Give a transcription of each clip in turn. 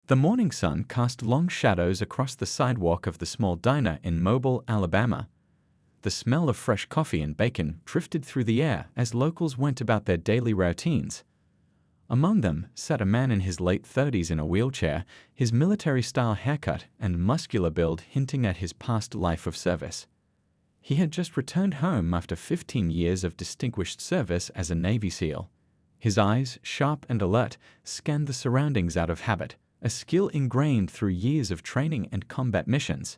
The morning sun cast long shadows across the sidewalk of the small diner in Mobile, Alabama. The smell of fresh coffee and bacon drifted through the air as locals went about their daily routines. Among them sat a man in his late 30s in a wheelchair, his military-style haircut and muscular build hinting at his past life of service. He had just returned home after 15 years of distinguished service as a Navy SEAL. His eyes, sharp and alert, scanned the surroundings out of habit, a skill ingrained through years of training and combat missions.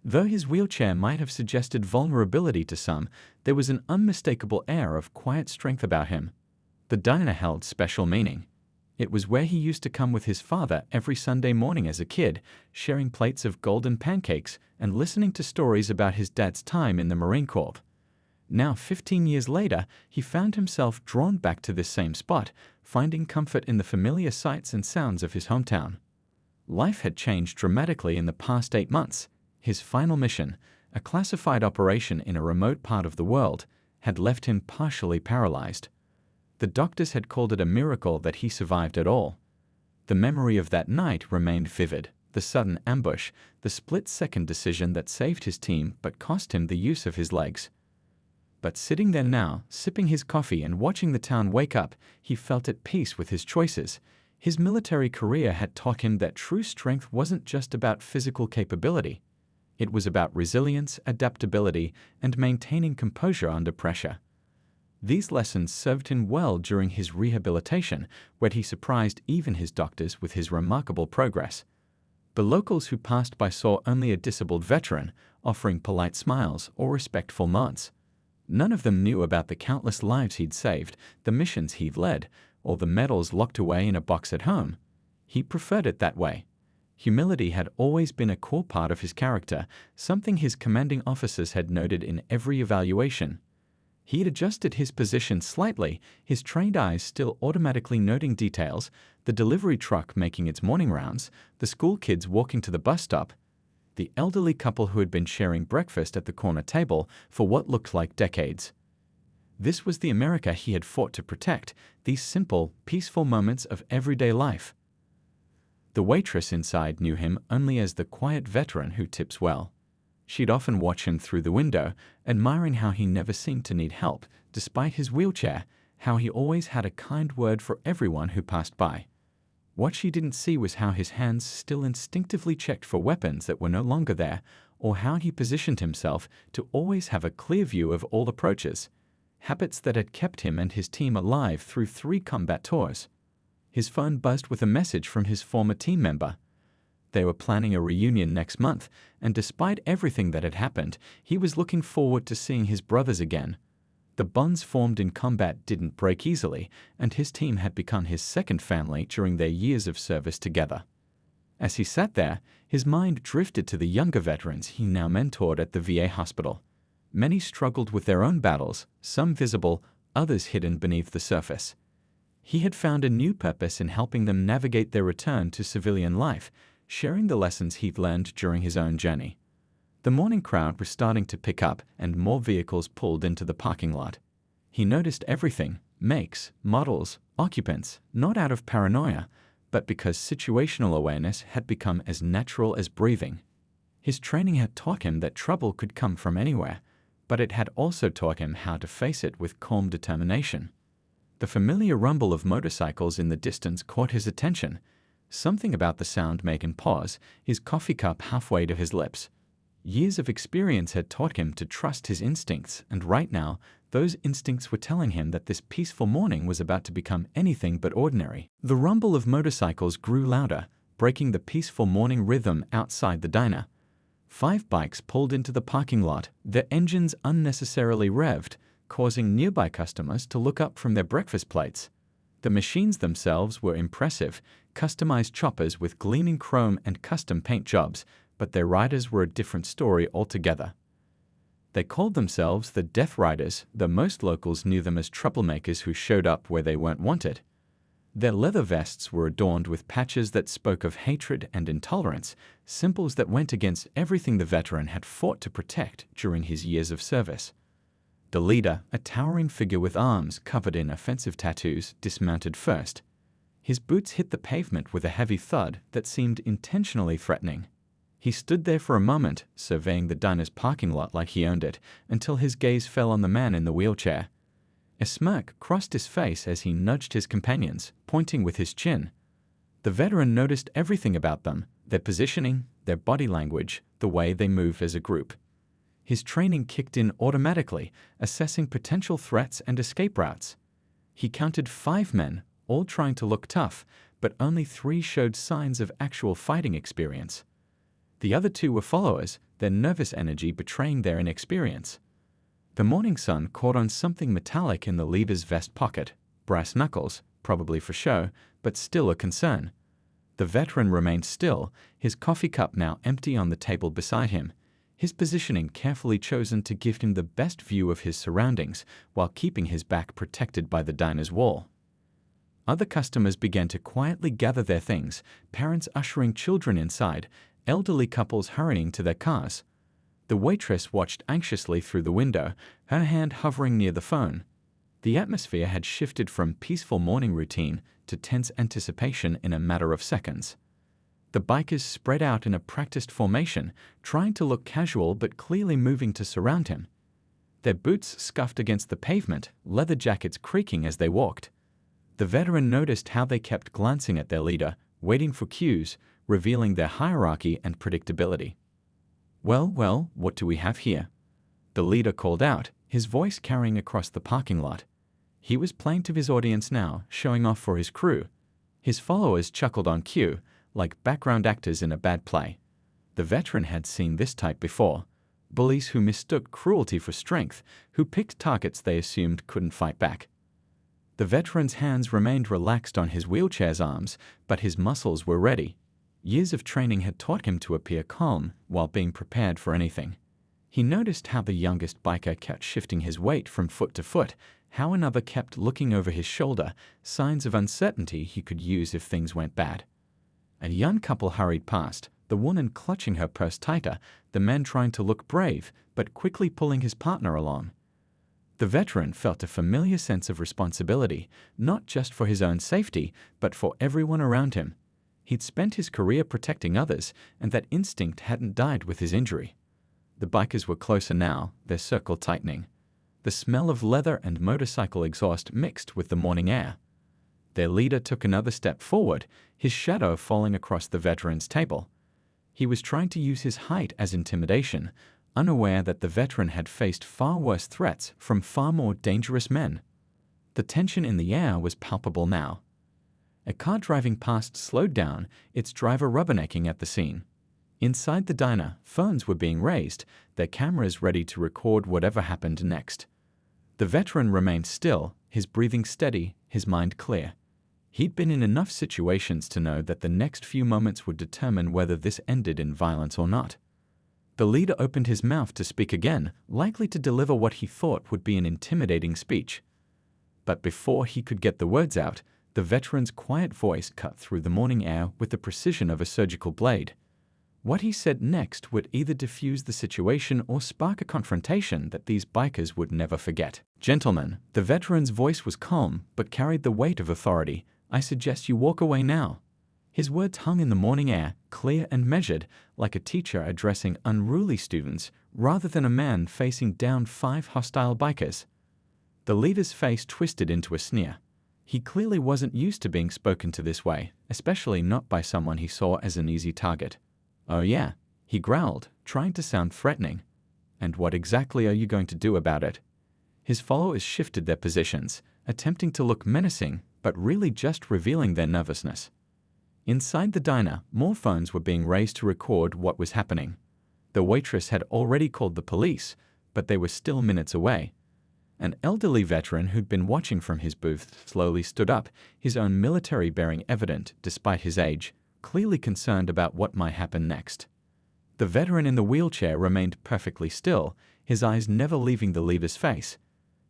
Though his wheelchair might have suggested vulnerability to some, there was an unmistakable air of quiet strength about him. The diner held special meaning. It was where he used to come with his father every Sunday morning as a kid, sharing plates of golden pancakes and listening to stories about his dad's time in the Marine Corps. Now, 15 years later, he found himself drawn back to this same spot, finding comfort in the familiar sights and sounds of his hometown. Life had changed dramatically in the past 8 months. His final mission, a classified operation in a remote part of the world, had left him partially paralyzed. The doctors had called it a miracle that he survived at all. The memory of that night remained vivid, the sudden ambush, the split-second decision that saved his team but cost him the use of his legs. But sitting there now, sipping his coffee and watching the town wake up, he felt at peace with his choices. His military career had taught him that true strength wasn't just about physical capability. It was about resilience, adaptability, and maintaining composure under pressure. These lessons served him well during his rehabilitation, where he surprised even his doctors with his remarkable progress. The locals who passed by saw only a disabled veteran, offering polite smiles or respectful nods. None of them knew about the countless lives he'd saved, the missions he'd led, or the medals locked away in a box at home. He preferred it that way. Humility had always been a core part of his character, something his commanding officers had noted in every evaluation. He had adjusted his position slightly, his trained eyes still automatically noting details, the delivery truck making its morning rounds, the school kids walking to the bus stop, the elderly couple who had been sharing breakfast at the corner table for what looked like decades. This was the America he had fought to protect, these simple, peaceful moments of everyday life. The waitress inside knew him only as the quiet veteran who tips well. She'd often watch him through the window, admiring how he never seemed to need help, despite his wheelchair, how he always had a kind word for everyone who passed by. What she didn't see was how his hands still instinctively checked for weapons that were no longer there, or how he positioned himself to always have a clear view of all approaches, habits that had kept him and his team alive through 3 combat tours. His phone buzzed with a message from his former team member. They were planning a reunion next month, and despite everything that had happened, he was looking forward to seeing his brothers again. The bonds formed in combat didn't break easily, and his team had become his second family during their years of service together. As he sat there, his mind drifted to the younger veterans he now mentored at the VA hospital. Many struggled with their own battles, some visible, others hidden beneath the surface. He had found a new purpose in helping them navigate their return to civilian life, sharing the lessons he'd learned during his own journey. The morning crowd was starting to pick up and more vehicles pulled into the parking lot. He noticed everything, makes, models, occupants, not out of paranoia, but because situational awareness had become as natural as breathing. His training had taught him that trouble could come from anywhere, but it had also taught him how to face it with calm determination. The familiar rumble of motorcycles in the distance caught his attention. Something about the sound made him pause, his coffee cup halfway to his lips. Years of experience had taught him to trust his instincts, and right now, those instincts were telling him that this peaceful morning was about to become anything but ordinary. The rumble of motorcycles grew louder, breaking the peaceful morning rhythm outside the diner. 5 bikes pulled into the parking lot, their engines unnecessarily revved, causing nearby customers to look up from their breakfast plates. The machines themselves were impressive, customized choppers with gleaming chrome and custom paint jobs, but their riders were a different story altogether. They called themselves the Death Riders, though most locals knew them as troublemakers who showed up where they weren't wanted. Their leather vests were adorned with patches that spoke of hatred and intolerance, symbols that went against everything the veteran had fought to protect during his years of service. The leader, a towering figure with arms covered in offensive tattoos, dismounted first. His boots hit the pavement with a heavy thud that seemed intentionally threatening. He stood there for a moment, surveying the diner's parking lot like he owned it, until his gaze fell on the man in the wheelchair. A smirk crossed his face as he nudged his companions, pointing with his chin. The veteran noticed everything about them: their positioning, their body language, the way they moved as a group. His training kicked in automatically, assessing potential threats and escape routes. He counted 5 men, all trying to look tough, but only 3 showed signs of actual fighting experience. The other 2 were followers, their nervous energy betraying their inexperience. The morning sun caught on something metallic in the leader's vest pocket, brass knuckles, probably for show, but still a concern. The veteran remained still, his coffee cup now empty on the table beside him, his positioning carefully chosen to give him the best view of his surroundings while keeping his back protected by the diner's wall. Other customers began to quietly gather their things, parents ushering children inside, elderly couples hurrying to their cars. The waitress watched anxiously through the window, her hand hovering near the phone. The atmosphere had shifted from peaceful morning routine to tense anticipation in a matter of seconds. The bikers spread out in a practiced formation, trying to look casual but clearly moving to surround him. Their boots scuffed against the pavement, leather jackets creaking as they walked. The veteran noticed how they kept glancing at their leader, waiting for cues, revealing their hierarchy and predictability. Well, what do we have here?" The leader called out, his voice carrying across the parking lot. He was playing to his audience now, showing off for his crew. His followers chuckled on cue, like background actors in a bad play. The veteran had seen this type before: bullies who mistook cruelty for strength, who picked targets they assumed couldn't fight back. The veteran's hands remained relaxed on his wheelchair's arms, but his muscles were ready. Years of training had taught him to appear calm while being prepared for anything. He noticed how the youngest biker kept shifting his weight from foot to foot, how another kept looking over his shoulder, signs of uncertainty he could use if things went bad. A young couple hurried past, the woman clutching her purse tighter, the man trying to look brave, but quickly pulling his partner along. The veteran felt a familiar sense of responsibility, not just for his own safety, but for everyone around him. He'd spent his career protecting others, and that instinct hadn't died with his injury. The bikers were closer now, their circle tightening. The smell of leather and motorcycle exhaust mixed with the morning air. Their leader took another step forward, his shadow falling across the veteran's table. He was trying to use his height as intimidation, unaware that the veteran had faced far worse threats from far more dangerous men. The tension in the air was palpable now. A car driving past slowed down, its driver rubbernecking at the scene. Inside the diner, phones were being raised, their cameras ready to record whatever happened next. The veteran remained still, his breathing steady, his mind clear. He'd been in enough situations to know that the next few moments would determine whether this ended in violence or not. The leader opened his mouth to speak again, likely to deliver what he thought would be an intimidating speech. But before he could get the words out, the veteran's quiet voice cut through the morning air with the precision of a surgical blade. What he said next would either diffuse the situation or spark a confrontation that these bikers would never forget. "Gentlemen," the veteran's voice was calm but carried the weight of authority, "I suggest you walk away now." His words hung in the morning air, clear and measured, like a teacher addressing unruly students rather than a man facing down 5 hostile bikers. The leader's face twisted into a sneer. He clearly wasn't used to being spoken to this way, especially not by someone he saw as an easy target. "Oh yeah," he growled, trying to sound threatening. "And what exactly are you going to do about it?" His followers shifted their positions, attempting to look menacing, but really just revealing their nervousness. Inside the diner, more phones were being raised to record what was happening. The waitress had already called the police, but they were still minutes away. An elderly veteran who'd been watching from his booth slowly stood up, his own military bearing evident despite his age, clearly concerned about what might happen next. The veteran in the wheelchair remained perfectly still, his eyes never leaving the leader's face.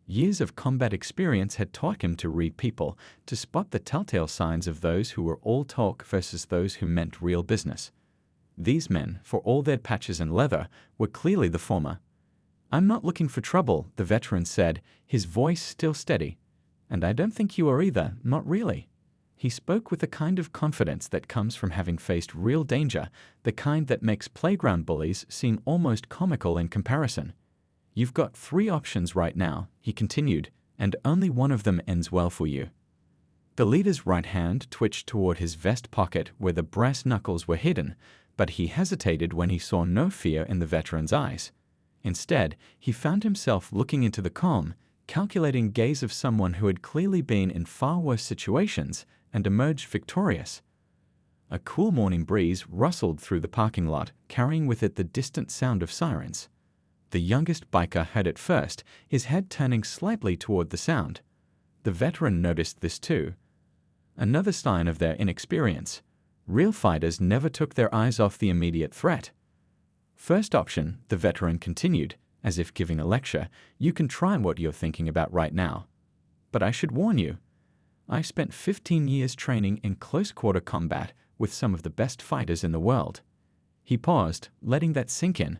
Years of combat experience had taught him to read people, to spot the telltale signs of those who were all talk versus those who meant real business. These men, for all their patches and leather, were clearly the former. "I'm not looking for trouble," the veteran said, his voice still steady. "And I don't think you are either, not really." He spoke with the kind of confidence that comes from having faced real danger, the kind that makes playground bullies seem almost comical in comparison. "You've got 3 options right now," he continued, "and only one of them ends well for you." The leader's right hand twitched toward his vest pocket where the brass knuckles were hidden, but he hesitated when he saw no fear in the veteran's eyes. Instead, he found himself looking into the calm, calculating gaze of someone who had clearly been in far worse situations and emerged victorious. A cool morning breeze rustled through the parking lot, carrying with it the distant sound of sirens. The youngest biker heard it first, his head turning slightly toward the sound. The veteran noticed this too. Another sign of their inexperience. Real fighters never took their eyes off the immediate threat. "First option," the veteran continued, as if giving a lecture, "you can try what you're thinking about right now. But I should warn you, I spent 15 years training in close-quarter combat with some of the best fighters in the world." He paused, letting that sink in.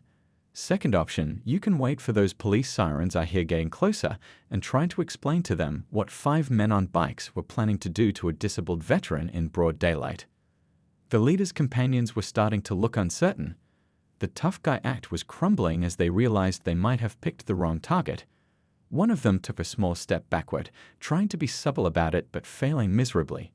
"Second option, you can wait for those police sirens I hear getting closer and try to explain to them what 5 men on bikes were planning to do to a disabled veteran in broad daylight." The leader's companions were starting to look uncertain. The tough guy act was crumbling as they realized they might have picked the wrong target. One of them took a small step backward, trying to be subtle about it but failing miserably.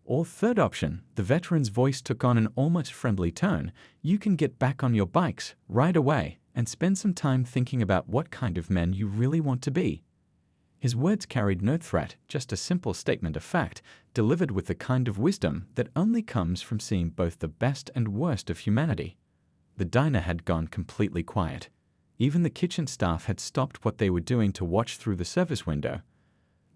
Or third option, the veteran's voice took on an almost friendly tone, "you can get back on your bikes right away and spend some time thinking about what kind of men you really want to be." His words carried no threat, just a simple statement of fact, delivered with the kind of wisdom that only comes from seeing both the best and worst of humanity. The diner had gone completely quiet. Even the kitchen staff had stopped what they were doing to watch through the service window.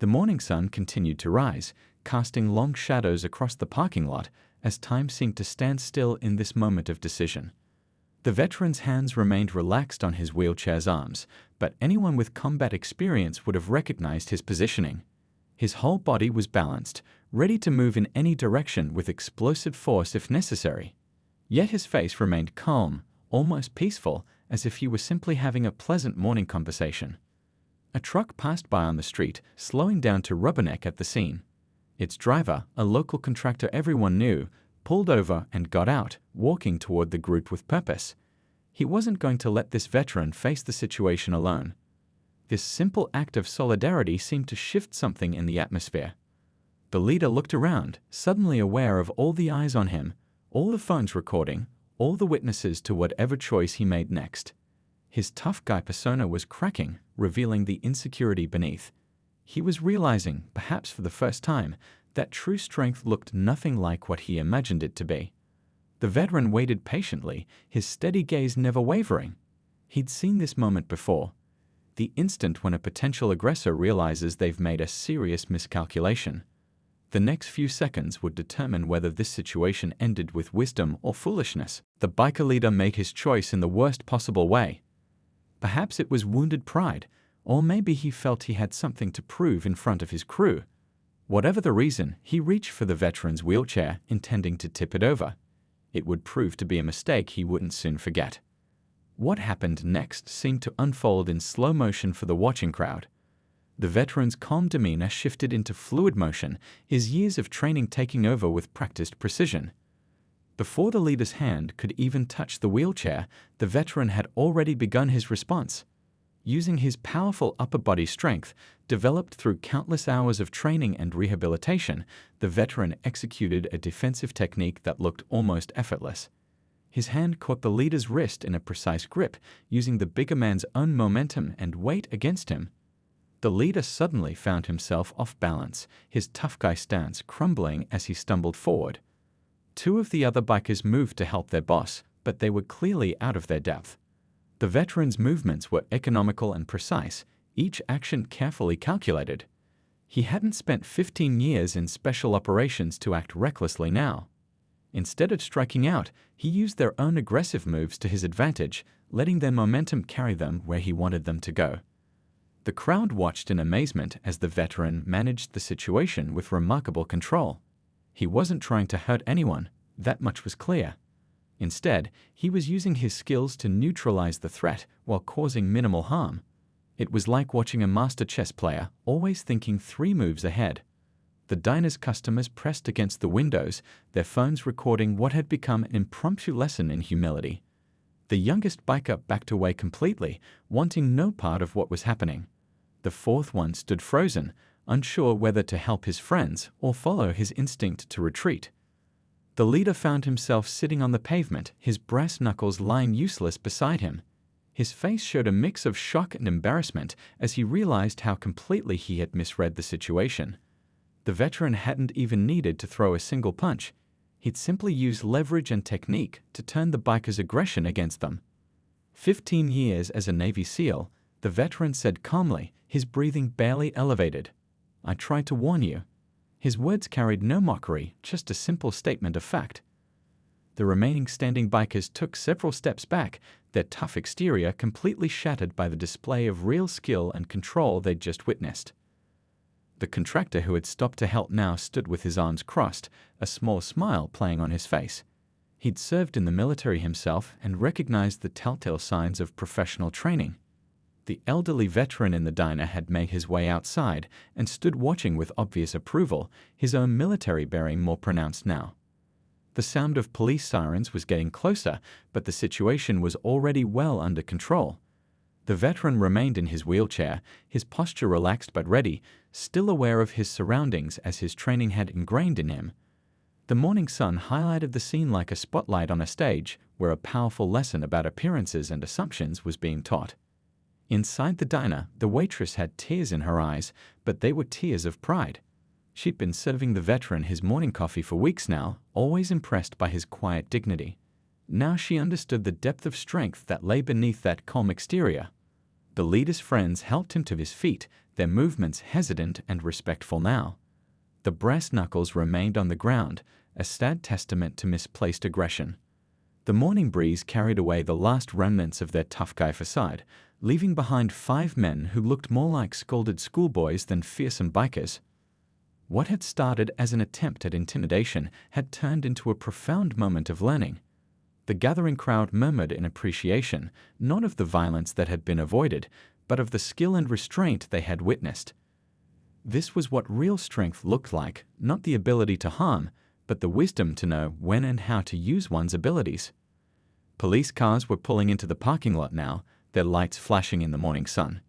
The morning sun continued to rise, casting long shadows across the parking lot as time seemed to stand still in this moment of decision. The veteran's hands remained relaxed on his wheelchair's arms, but anyone with combat experience would have recognized his positioning. His whole body was balanced, ready to move in any direction with explosive force if necessary. Yet his face remained calm, almost peaceful, as if he were simply having a pleasant morning conversation. A truck passed by on the street, slowing down to rubberneck at the scene. Its driver, a local contractor everyone knew, pulled over and got out, walking toward the group with purpose. He wasn't going to let this veteran face the situation alone. This simple act of solidarity seemed to shift something in the atmosphere. The leader looked around, suddenly aware of all the eyes on him, all the phones recording, all the witnesses to whatever choice he made next. His tough guy persona was cracking, revealing the insecurity beneath. He was realizing, perhaps for the first time, that true strength looked nothing like what he imagined it to be. The veteran waited patiently, his steady gaze never wavering. He'd seen this moment before. The instant when a potential aggressor realizes they've made a serious miscalculation. The next few seconds would determine whether this situation ended with wisdom or foolishness. The biker leader made his choice in the worst possible way. Perhaps it was wounded pride, or maybe he felt he had something to prove in front of his crew. Whatever the reason, he reached for the veteran's wheelchair, intending to tip it over. It would prove to be a mistake he wouldn't soon forget. What happened next seemed to unfold in slow motion for the watching crowd. The veteran's calm demeanor shifted into fluid motion, his years of training taking over with practiced precision. Before the leader's hand could even touch the wheelchair, the veteran had already begun his response. Using his powerful upper body strength, developed through countless hours of training and rehabilitation, the veteran executed a defensive technique that looked almost effortless. His hand caught the leader's wrist in a precise grip, using the bigger man's own momentum and weight against him. The leader suddenly found himself off balance, his tough guy stance crumbling as he stumbled forward. 2 of the other bikers moved to help their boss, but they were clearly out of their depth. The veteran's movements were economical and precise, each action carefully calculated. He hadn't spent 15 years in special operations to act recklessly now. Instead of striking out, he used their own aggressive moves to his advantage, letting their momentum carry them where he wanted them to go. The crowd watched in amazement as the veteran managed the situation with remarkable control. He wasn't trying to hurt anyone, that much was clear. Instead, he was using his skills to neutralize the threat while causing minimal harm. It was like watching a master chess player, always thinking 3 moves ahead. The diner's customers pressed against the windows, their phones recording what had become an impromptu lesson in humility. The youngest biker backed away completely, wanting no part of what was happening. The fourth one stood frozen, unsure whether to help his friends or follow his instinct to retreat. The leader found himself sitting on the pavement, his brass knuckles lying useless beside him. His face showed a mix of shock and embarrassment as he realized how completely he had misread the situation. The veteran hadn't even needed to throw a single punch. He'd simply used leverage and technique to turn the bikers' aggression against them. 15 years as a Navy SEAL, the veteran said calmly, his breathing barely elevated. "I tried to warn you." His words carried no mockery, just a simple statement of fact. The remaining standing bikers took several steps back, their tough exterior completely shattered by the display of real skill and control they'd just witnessed. The contractor who had stopped to help now stood with his arms crossed, a small smile playing on his face. He'd served in the military himself and recognized the telltale signs of professional training. The elderly veteran in the diner had made his way outside and stood watching with obvious approval, his own military bearing more pronounced now. The sound of police sirens was getting closer, but the situation was already well under control. The veteran remained in his wheelchair, his posture relaxed but ready, still aware of his surroundings as his training had ingrained in him. The morning sun highlighted the scene like a spotlight on a stage, where a powerful lesson about appearances and assumptions was being taught. Inside the diner, the waitress had tears in her eyes, but they were tears of pride. She'd been serving the veteran his morning coffee for weeks now, always impressed by his quiet dignity. Now she understood the depth of strength that lay beneath that calm exterior. The leader's friends helped him to his feet, their movements hesitant and respectful now. The brass knuckles remained on the ground, a sad testament to misplaced aggression. The morning breeze carried away the last remnants of their tough guy facade, leaving behind 5 men who looked more like scolded schoolboys than fearsome bikers. What had started as an attempt at intimidation had turned into a profound moment of learning. The gathering crowd murmured in appreciation, not of the violence that had been avoided, but of the skill and restraint they had witnessed. This was what real strength looked like, not the ability to harm, but the wisdom to know when and how to use one's abilities. Police cars were pulling into the parking lot now, their lights flashing in the morning sun.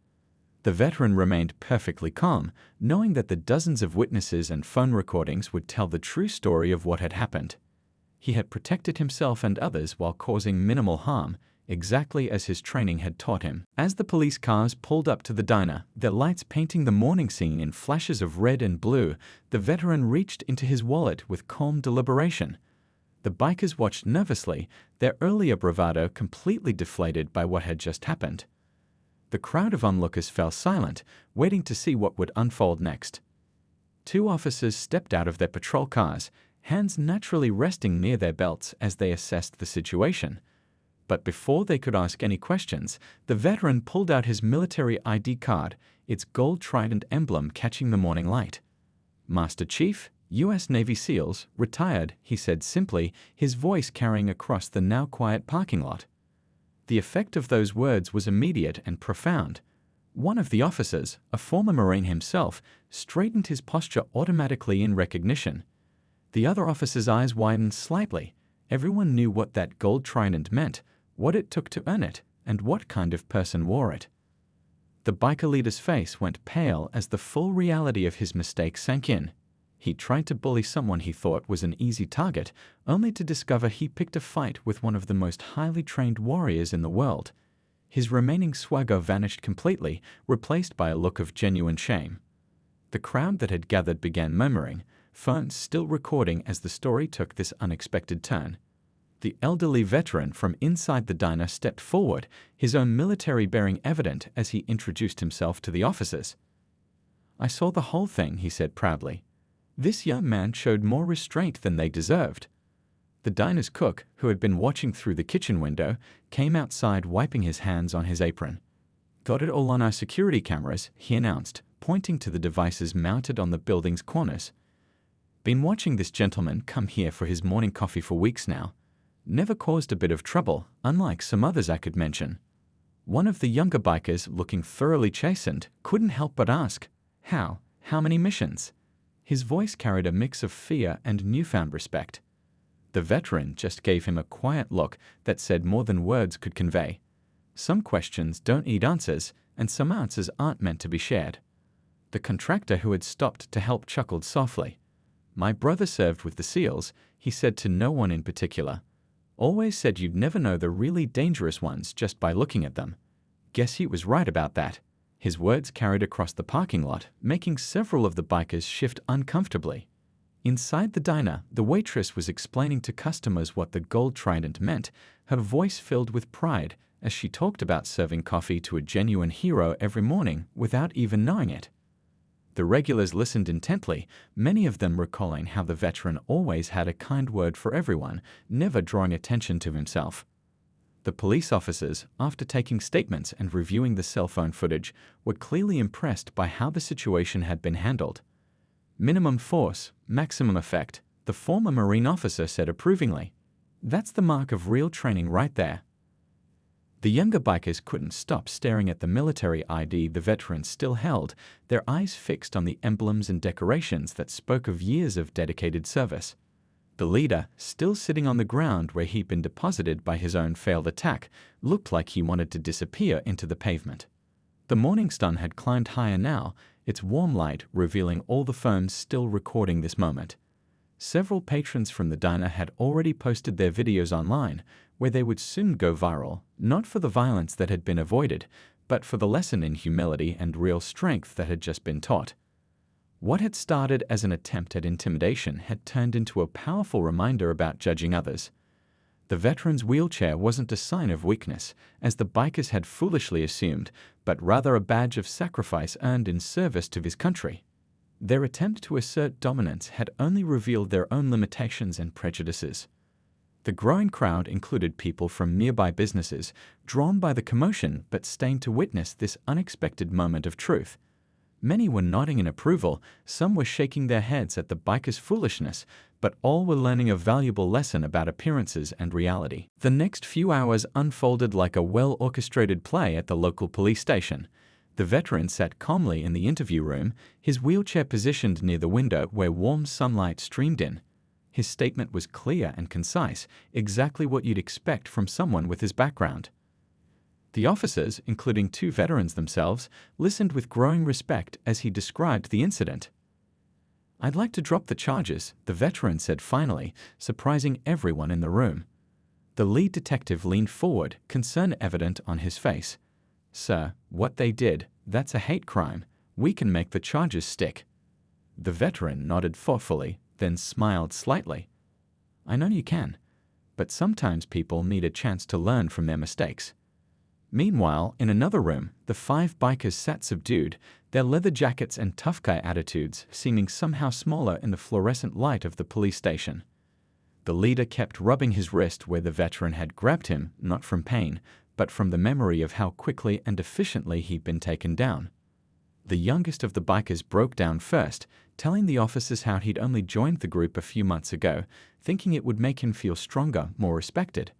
The veteran remained perfectly calm, knowing that the dozens of witnesses and phone recordings would tell the true story of what had happened. He had protected himself and others while causing minimal harm, exactly as his training had taught him. As the police cars pulled up to the diner, their lights painting the morning scene in flashes of red and blue, the veteran reached into his wallet with calm deliberation. The bikers watched nervously, their earlier bravado completely deflated by what had just happened. The crowd of onlookers fell silent, waiting to see what would unfold next. 2 officers stepped out of their patrol cars, hands naturally resting near their belts as they assessed the situation. But before they could ask any questions, the veteran pulled out his military ID card, its gold trident emblem catching the morning light. "Master Chief, U.S. Navy SEALs, retired," he said simply, his voice carrying across the now quiet parking lot. The effect of those words was immediate and profound. One of the officers, a former Marine himself, straightened his posture automatically in recognition. The other officer's eyes widened slightly. Everyone knew what that gold trident meant, what it took to earn it, and what kind of person wore it. The biker leader's face went pale as the full reality of his mistake sank in. He tried to bully someone he thought was an easy target, only to discover he picked a fight with one of the most highly trained warriors in the world. His remaining swagger vanished completely, replaced by a look of genuine shame. The crowd that had gathered began murmuring, phones still recording as the story took this unexpected turn. The elderly veteran from inside the diner stepped forward, his own military bearing evident as he introduced himself to the officers. "I saw the whole thing," he said proudly. "This young man showed more restraint than they deserved." The diner's cook, who had been watching through the kitchen window, came outside wiping his hands on his apron. "Got it all on our security cameras," he announced, pointing to the devices mounted on the building's corners. "Been watching this gentleman come here for his morning coffee for weeks now. Never caused a bit of trouble, unlike some others I could mention." One of the younger bikers, looking thoroughly chastened, couldn't help but ask, How many missions?" His voice carried a mix of fear and newfound respect. The veteran just gave him a quiet look that said more than words could convey. Some questions don't need answers, and some answers aren't meant to be shared. The contractor who had stopped to help chuckled softly. My brother served with the SEALs, he said to no one in particular. Always said you'd never know the really dangerous ones just by looking at them. Guess he was right about that. His words carried across the parking lot, making several of the bikers shift uncomfortably. Inside the diner, the waitress was explaining to customers what the gold trident meant, her voice filled with pride as she talked about serving coffee to a genuine hero every morning without even knowing it. The regulars listened intently, many of them recalling how the veteran always had a kind word for everyone, never drawing attention to himself. The police officers, after taking statements and reviewing the cell phone footage, were clearly impressed by how the situation had been handled. Minimum force, maximum effect, the former Marine officer said approvingly. That's the mark of real training right there. The younger bikers couldn't stop staring at the military ID the veterans still held, their eyes fixed on the emblems and decorations that spoke of years of dedicated service. The leader, still sitting on the ground where he'd been deposited by his own failed attack, looked like he wanted to disappear into the pavement. The morning sun had climbed higher now, its warm light revealing all the phones still recording this moment. Several patrons from the diner had already posted their videos online, where they would soon go viral, not for the violence that had been avoided, but for the lesson in humility and real strength that had just been taught. What had started as an attempt at intimidation had turned into a powerful reminder about judging others. The veteran's wheelchair wasn't a sign of weakness, as the bikers had foolishly assumed, but rather a badge of sacrifice earned in service to his country. Their attempt to assert dominance had only revealed their own limitations and prejudices. The growing crowd included people from nearby businesses, drawn by the commotion but staying to witness this unexpected moment of truth. Many were nodding in approval, some were shaking their heads at the bikers' foolishness, but all were learning a valuable lesson about appearances and reality. The next few hours unfolded like a well-orchestrated play at the local police station. The veteran sat calmly in the interview room, his wheelchair positioned near the window where warm sunlight streamed in. His statement was clear and concise, exactly what you'd expect from someone with his background. The officers, including 2 veterans themselves, listened with growing respect as he described the incident. "I'd like to drop the charges," the veteran said finally, surprising everyone in the room. The lead detective leaned forward, concern evident on his face. "Sir, what they did, that's a hate crime. We can make the charges stick." The veteran nodded thoughtfully, then smiled slightly. "I know you can, but sometimes people need a chance to learn from their mistakes." Meanwhile, in another room, the 5 bikers sat subdued, their leather jackets and tough guy attitudes seeming somehow smaller in the fluorescent light of the police station. The leader kept rubbing his wrist where the veteran had grabbed him, not from pain, but from the memory of how quickly and efficiently he'd been taken down. The youngest of the bikers broke down first, telling the officers how he'd only joined the group a few months ago, thinking it would make him feel stronger, more respected.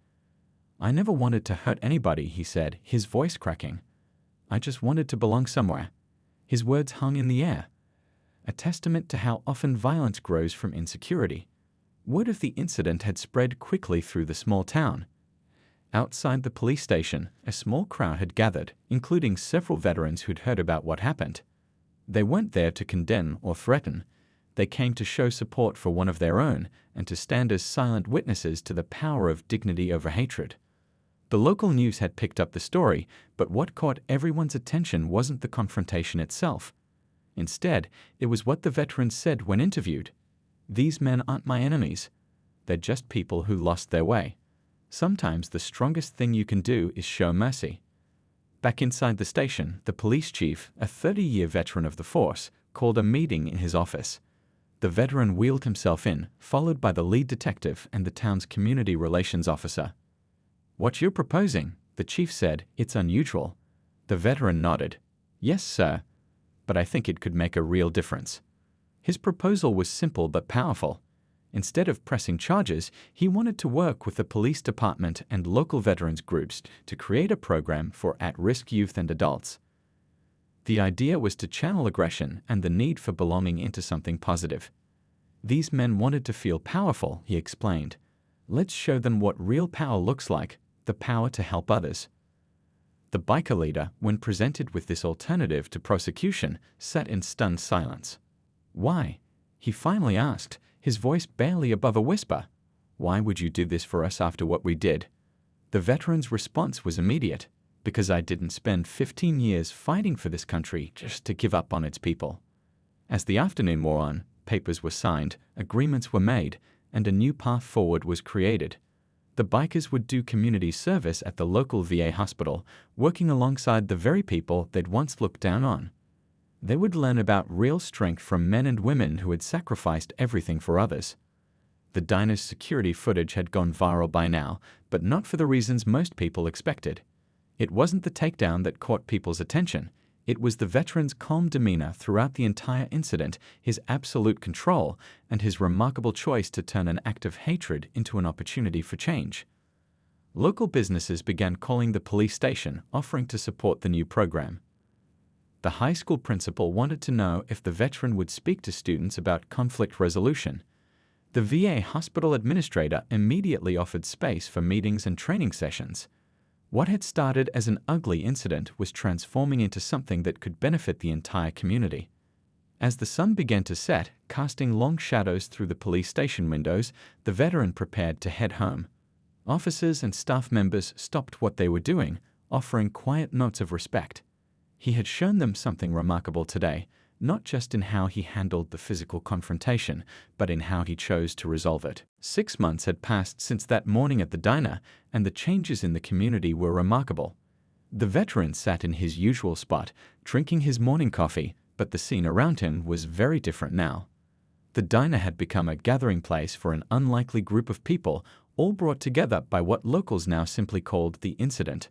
"I never wanted to hurt anybody," he said, his voice cracking. "I just wanted to belong somewhere." His words hung in the air, a testament to how often violence grows from insecurity. Word of the incident had spread quickly through the small town. Outside the police station, a small crowd had gathered, including several veterans who'd heard about what happened. They weren't there to condemn or threaten. They came to show support for one of their own and to stand as silent witnesses to the power of dignity over hatred. The local news had picked up the story, but what caught everyone's attention wasn't the confrontation itself. Instead, it was what the veterans said when interviewed. "These men aren't my enemies. They're just people who lost their way. Sometimes the strongest thing you can do is show mercy." Back inside the station, the police chief, a 30-year veteran of the force, called a meeting in his office. The veteran wheeled himself in, followed by the lead detective and the town's community relations officer. "What you're proposing," the chief said, "it's unusual." The veteran nodded. "Yes, sir, but I think it could make a real difference." His proposal was simple but powerful. Instead of pressing charges, he wanted to work with the police department and local veterans groups to create a program for at-risk youth and adults. The idea was to channel aggression and the need for belonging into something positive. These men wanted to feel powerful, he explained. Let's show them what real power looks like, the power to help others. The biker leader, when presented with this alternative to prosecution, sat in stunned silence. Why? He finally asked, his voice barely above a whisper. Why would you do this for us after what we did? The veteran's response was immediate. Because I didn't spend 15 years fighting for this country just to give up on its people. As the afternoon wore on, papers were signed, agreements were made, and a new path forward was created. The bikers would do community service at the local VA hospital, working alongside the very people they'd once looked down on. They would learn about real strength from men and women who had sacrificed everything for others. The diner's security footage had gone viral by now, but not for the reasons most people expected. It wasn't the takedown that caught people's attention. It was the veteran's calm demeanor throughout the entire incident, his absolute control, and his remarkable choice to turn an act of hatred into an opportunity for change. Local businesses began calling the police station, offering to support the new program. The high school principal wanted to know if the veteran would speak to students about conflict resolution. The VA hospital administrator immediately offered space for meetings and training sessions. What had started as an ugly incident was transforming into something that could benefit the entire community. As the sun began to set, casting long shadows through the police station windows, the veteran prepared to head home. Officers and staff members stopped what they were doing, offering quiet notes of respect. He had shown them something remarkable today, not just in how he handled the physical confrontation, but in how he chose to resolve it. 6 months had passed since that morning at the diner, and the changes in the community were remarkable. The veteran sat in his usual spot, drinking his morning coffee, but the scene around him was very different now. The diner had become a gathering place for an unlikely group of people, all brought together by what locals now simply called the incident.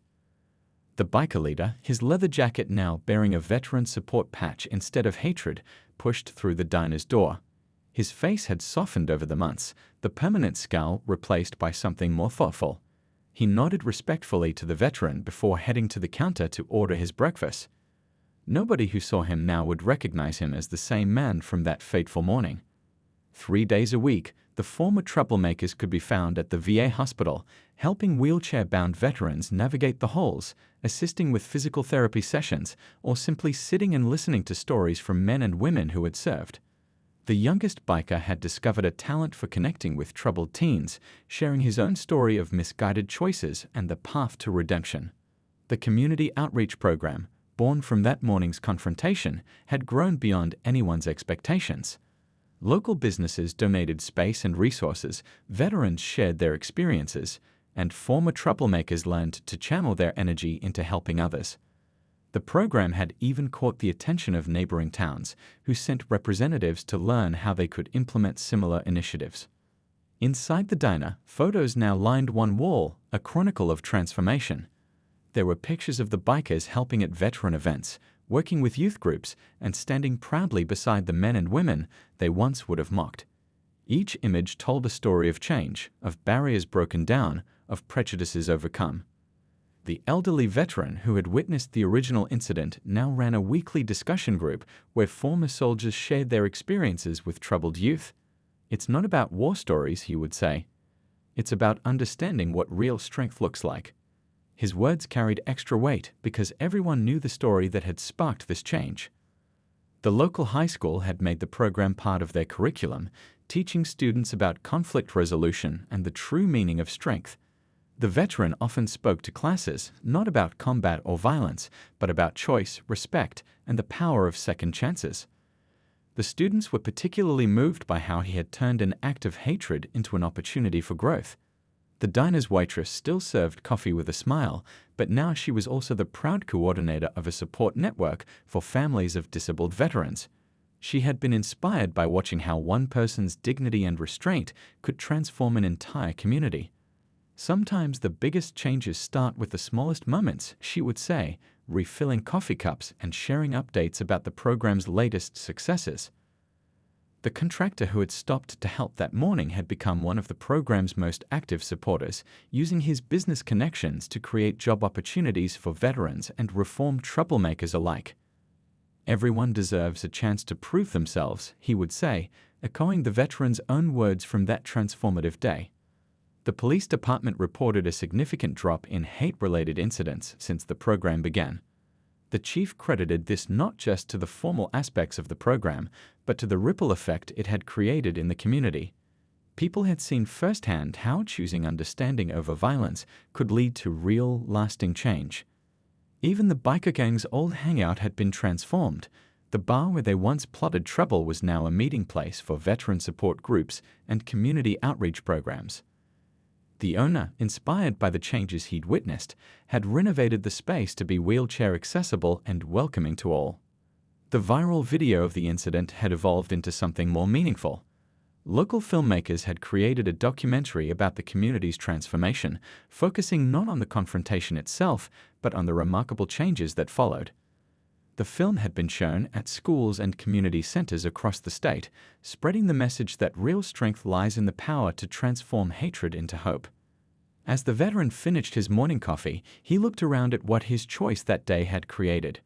The biker leader, his leather jacket now bearing a veteran support patch instead of hatred, pushed through the diner's door. His face had softened over the months, the permanent scowl replaced by something more thoughtful. He nodded respectfully to the veteran before heading to the counter to order his breakfast. Nobody who saw him now would recognize him as the same man from that fateful morning. 3 days a week, the former troublemakers could be found at the VA hospital, helping wheelchair-bound veterans navigate the halls, assisting with physical therapy sessions, or simply sitting and listening to stories from men and women who had served. The youngest biker had discovered a talent for connecting with troubled teens, sharing his own story of misguided choices and the path to redemption. The community outreach program, born from that morning's confrontation, had grown beyond anyone's expectations. Local businesses donated space and resources, veterans shared their experiences, and former troublemakers learned to channel their energy into helping others. The program had even caught the attention of neighboring towns, who sent representatives to learn how they could implement similar initiatives. Inside the diner, photos now lined one wall, a chronicle of transformation. There were pictures of the bikers helping at veteran events, working with youth groups, and standing proudly beside the men and women they once would have mocked. Each image told a story of change, of barriers broken down, of prejudices overcome. The elderly veteran who had witnessed the original incident now ran a weekly discussion group where former soldiers shared their experiences with troubled youth. It's not about war stories, he would say. It's about understanding what real strength looks like. His words carried extra weight because everyone knew the story that had sparked this change. The local high school had made the program part of their curriculum, teaching students about conflict resolution and the true meaning of strength. The veteran often spoke to classes not about combat or violence, but about choice, respect, and the power of second chances. The students were particularly moved by how he had turned an act of hatred into an opportunity for growth. The diner's waitress still served coffee with a smile, but now she was also the proud coordinator of a support network for families of disabled veterans. She had been inspired by watching how one person's dignity and restraint could transform an entire community. Sometimes the biggest changes start with the smallest moments, she would say, refilling coffee cups and sharing updates about the program's latest successes. The contractor who had stopped to help that morning had become one of the program's most active supporters, using his business connections to create job opportunities for veterans and reformed troublemakers alike. Everyone deserves a chance to prove themselves, he would say, echoing the veteran's own words from that transformative day. The police department reported a significant drop in hate-related incidents since the program began. The chief credited this not just to the formal aspects of the program, but to the ripple effect it had created in the community. People had seen firsthand how choosing understanding over violence could lead to real, lasting change. Even the biker gang's old hangout had been transformed. The bar where they once plotted trouble was now a meeting place for veteran support groups and community outreach programs. The owner, inspired by the changes he'd witnessed, had renovated the space to be wheelchair accessible and welcoming to all. The viral video of the incident had evolved into something more meaningful. Local filmmakers had created a documentary about the community's transformation, focusing not on the confrontation itself, but on the remarkable changes that followed. The film had been shown at schools and community centers across the state, spreading the message that real strength lies in the power to transform hatred into hope. As the veteran finished his morning coffee, he looked around at what his choice that day had created.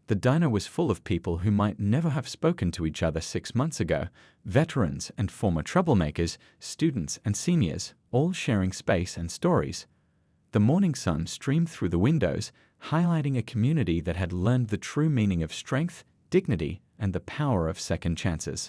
The diner was full of people who might never have spoken to each other 6 months ago, veterans and former troublemakers, students and seniors, all sharing space and stories. The morning sun streamed through the windows, highlighting a community that had learned the true meaning of strength, dignity, and the power of second chances.